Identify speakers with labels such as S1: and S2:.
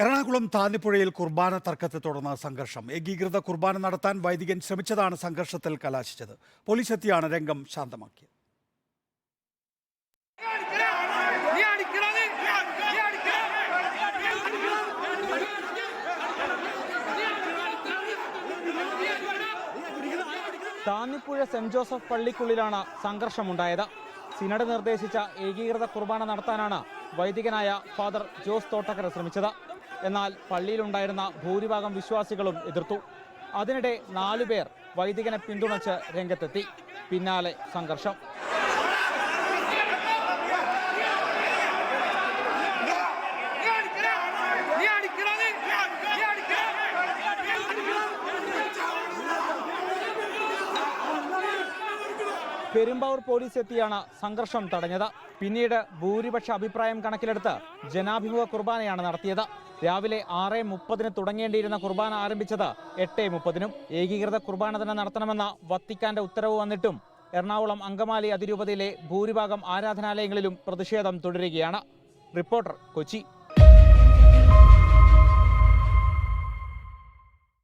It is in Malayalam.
S1: എറണാകുളം താന്നിപ്പുഴയിൽ കുർബാന തർക്കത്തെ തുടർന്ന് സംഘർഷം. ഏകീകൃത കുർബാന നടത്താൻ വൈദികൻ ശ്രമിച്ചതാണ് സംഘർഷത്തിൽ കലാശിച്ചത്. പോലീസ് എത്തിയാണ് രംഗം ശാന്തമാക്കിയത്.
S2: താന്നിപ്പുഴ സെന്റ് ജോസഫ് പള്ളിക്കുള്ളിലാണ് സംഘർഷമുണ്ടായത്. സിനഡ് നിർദ്ദേശിച്ച ഏകീകൃത കുർബാന നടത്താനാണ് വൈദികനായ ഫാദർ ജോസ് തോട്ടക്കര ശ്രമിച്ചത്. എന്നാൽ പള്ളിയിലുണ്ടായിരുന്ന ഭൂരിഭാഗം വിശ്വാസികളും എതിർത്തു. അതിനിടെ 4 പേർ വൈദികനെ പിന്തുണച്ച് രംഗത്തെത്തി. പിന്നാലെ സംഘർഷം. പെരുമ്പാവൂർ പോലീസ് എത്തിയാണ് സംഘർഷം തടഞ്ഞത്. പിന്നീട് ഭൂരിപക്ഷ അഭിപ്രായം കണക്കിലെടുത്ത് ജനാഭിമുഖ കുർബാനയാണ് നടത്തിയത്. രാവിലെ 6:30 തുടങ്ങേണ്ടിയിരുന്ന കുർബാന ആരംഭിച്ചത് 8:30. ഏകീകൃത കുർബാന തന്നെ നടത്തണമെന്ന വത്തിക്കാന്റെ ഉത്തരവ് വന്നിട്ടും എറണാകുളം അങ്കമാലി അതിരൂപതയിലെ ഭൂരിഭാഗം ആരാധനാലയങ്ങളിലും പ്രതിഷേധം തുടരുകയാണ്. റിപ്പോർട്ടർ, കൊച്ചി.